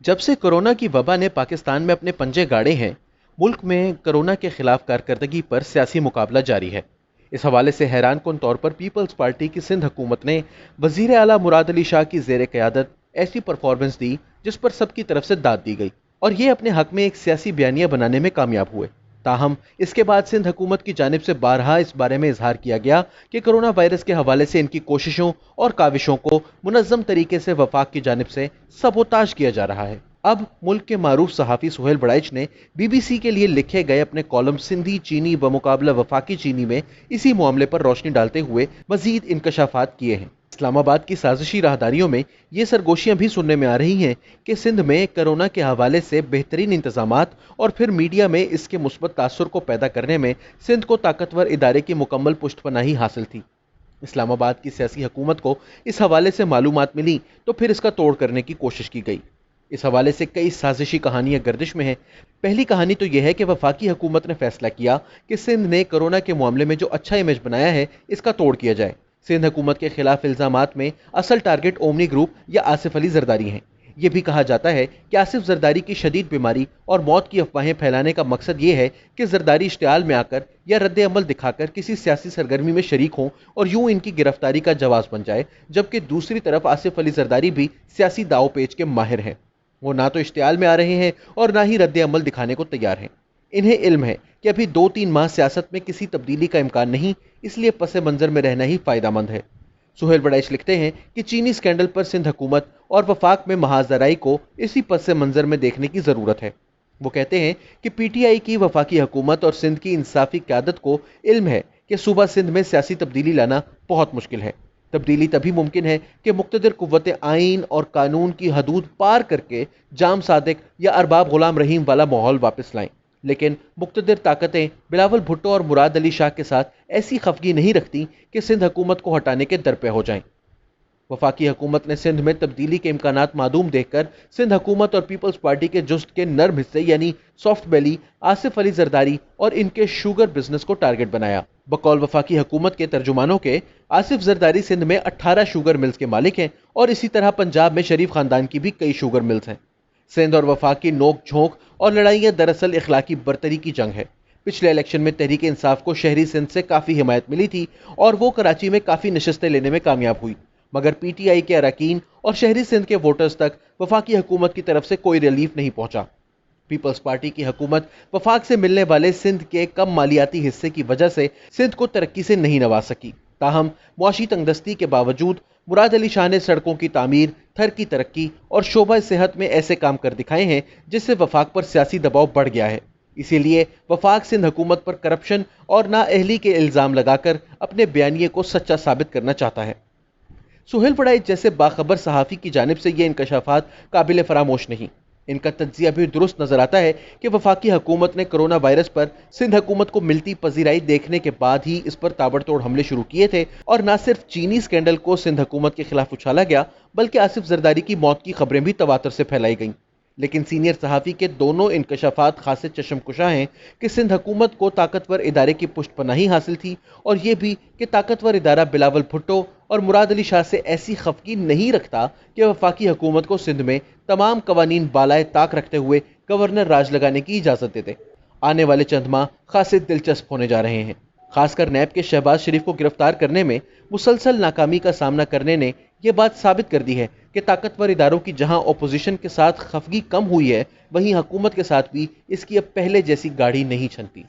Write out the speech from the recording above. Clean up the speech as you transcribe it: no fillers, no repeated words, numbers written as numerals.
जब से कोरोना की वबा ने पाकिस्तान में अपने पंजे गाड़े हैं, मुल्क में कोरोना के खिलाफ कारकर्दगी पर सियासी मुकाबला जारी है। इस हवाले से हैरान कुन तौर पर पीपल्स पार्टी की सिंध हुकूमत ने वजीर आला मुराद अली शाह की जेर क़यादत ऐसी परफॉर्मेंस दी जिस पर सबकी तरफ से दाद दी गई और ये अपने हक में एक सियासी बयानिया बनाने में कामयाब हुए। ताहम इसके बाद सिंध हुकूमत की जानिब से बारहा इस बारे में इजहार किया गया कि कोरोना वायरस के हवाले से इनकी कोशिशों और काविशों को मुनज़्ज़म तरीके से वफाक की जानिब से सबोताज किया जा रहा है। अब मुल्क के मारूफ सहाफ़ी सुहेल बड़ाइच ने BBC के लिए लिखे गए अपने कॉलम सिंधी चीनी बमुकाबला वफाकी चीनी में इसी मामले पर रोशनी डालते हुए मजीद इंकशाफात किए हैं। इस्लामाबाद की साजिशी राहदारियों में ये सरगोशियां भी सुनने में आ रही हैं कि सिंध में कोरोना के हवाले से बेहतरीन इंतजामात और फिर मीडिया में इसके मुस्बत तासुर को पैदा करने में सिंध को ताकतवर इदारे की मुकम्मल पुष्टपनाही हासिल थी। इस्लामाबाद की सियासी हुकूमत को इस हवाले से मालूमात मिली तो फिर इसका तोड़ करने की कोशिश की गई। इस हवाले से कई साजिशी कहानियां गर्दिश में हैं। पहली कहानी तो यह है कि वफाकी हुकूमत ने फैसला किया कि सिंध ने कोरोना के मामले में जो अच्छा इमेज बनाया है इसका तोड़ किया जाए। सिंध हुकूमत के खिलाफ इल्जामात में असल टारगेट ओमनी ग्रुप या आसिफ अली जरदारी हैं। यह भी कहा जाता है कि आसिफ जरदारी की शदीद बीमारी और मौत की अफवाहें फैलाने का मकसद ये है कि जरदारी इश्तियाल में आकर या रद्द अमल दिखाकर किसी सियासी सरगर्मी में शरीक हों और यूं इनकी गिरफ्तारी का जवाब बन जाए, जबकि दूसरी तरफ आसिफ अली जरदारी भी सियासी दाव पेच के माहिर हैं। वो ना तो इश्तियाल में आ रहे हैं और ना ही रद्द अमल दिखाने को तैयार हैं। इन्हें इल्म है कि अभी 2-3 माह सियासत में किसी तब्दीली का इम्कान नहीं, इसलिए पस मंजर में रहना ही फायदामंद है। सुहेल बड़ाइच लिखते हैं कि चीनी स्कैंडल पर सिंध हुकूमत और वफाक में महाजराई को इसी पस मंजर में देखने की ज़रूरत है। वो कहते हैं कि PTI की वफाकी हुकूमत और सिंध की इंसाफी क़यादत को इल्म है कि सूबा सिंध में सियासी तब्दीली लाना बहुत मुश्किल है। तब्दीली तभी मुमकिन है कि मुक़्तदिर कुव्वत आइन और कानून की हदूद पार करके जाम सादिक या अरबाब गुलाम रहीम वाला माहौल वापस लाएं। लेकिन मुक़्तदिर ताकतें बिलावल भुट्टो और मुराद अली शाह के साथ ऐसी खफगी नहीं रखती कि सिंध हुकूमत को हटाने के दर पे हो जाएं। वफाकी हुकूमत ने सिंध में तब्दीली के इम्कानात मादूम देखकर सिंध हुकूमत और पीपल्स पार्टी के जुस्त के नर्म हिस्से यानी सॉफ्ट बेली आसिफ अली जरदारी और इनके शुगर बिजनेस को टारगेट बनाया। बकौल वफाकी हुकूमत के तर्जुमानों के आसिफ जरदारी सिंध में 18 शुगर मिल्स के मालिक हैं और इसी तरह पंजाब में शरीफ खानदान की भी कई शुगर मिल्स हैं। सिंध और वफाक की नोक झोंक और लड़ाइयाँ दरअसल इखलाकी बरतरी की जंग है। पिछले इलेक्शन में तहरीक इंसाफ को शहरी सिंध से काफ़ी हिमायत मिली थी और वो कराची में काफ़ी नशस्तें लेने में कामयाब हुई, मगर PTI के अरकान और शहरी सिंध के वोटर्स तक वफाकी हुकूमत की तरफ से कोई रिलीफ नहीं पहुंचा। पीपल्स पार्टी की हुकूमत वफाक से मिलने वाले सिंध के कम मालियाती हिस्से की वजह से सिंध को तरक्की से नहीं नवाज सकी। ताहम मुआशी तंगदस्ती के बावजूद मुराद अली शाह ने सड़कों की तामीर, थर की तरक्की और शोबा सेहत में ऐसे काम कर दिखाए हैं जिससे वफाक पर सियासी दबाव बढ़ गया है। इसीलिए वफाक सिंध हुकूमत पर करप्शन और नाअहली के इल्ज़ाम लगाकर अपने बयानिए को सच्चा साबित करना चाहता है। सुहेल बड़ाइच जैसे बाखबर सहाफ़ी की जानिब से ये इंकशाफात काबिल फरामोश नहीं। इनका तज्जिया भी दुरुस्त नजर आता है कि वफाकी हुकूमत ने कोरोना वायरस पर सिंध हुकूमत को मिलती पजीराई देखने के बाद ही इस पर ताबड़तोड़ हमले शुरू किए थे और न सिर्फ चीनी स्कैंडल को सिंध हुकूमत के खिलाफ उछाला गया, बल्कि आसिफ जरदारी की मौत की खबरें भी तवातर से फैलाई गईं। लेकिन सीनियर सहाफ़ी के दोनों इंकशाफात खासे चशमकुशा हैं कि सिंध हुकूमत को ताकतवर इदारे की पुष्टपनाही हासिल थी और ये भी कि ताकतवर इदारा बिलावल भुट्टो और मुराद अली शाह से ऐसी खफगी नहीं रखता कि वफाकी हुकूमत को सिंध में तमाम कवानीन बालाए ताक रखते हुए गवर्नर राज लगाने की इजाज़त देते। आने वाले चंद माह खासे दिलचस्प होने जा रहे हैं। खासकर नैब के शहबाज शरीफ को गिरफ्तार करने में मुसलसल नाकामी का सामना करने ने यह बात साबित कर दी है कि ताकतवर इदारों की जहां अपोजिशन के साथ खफगी कम हुई है, वहीं हुकूमत के साथ भी इसकी अब पहले जैसी गाड़ी नहीं छनती।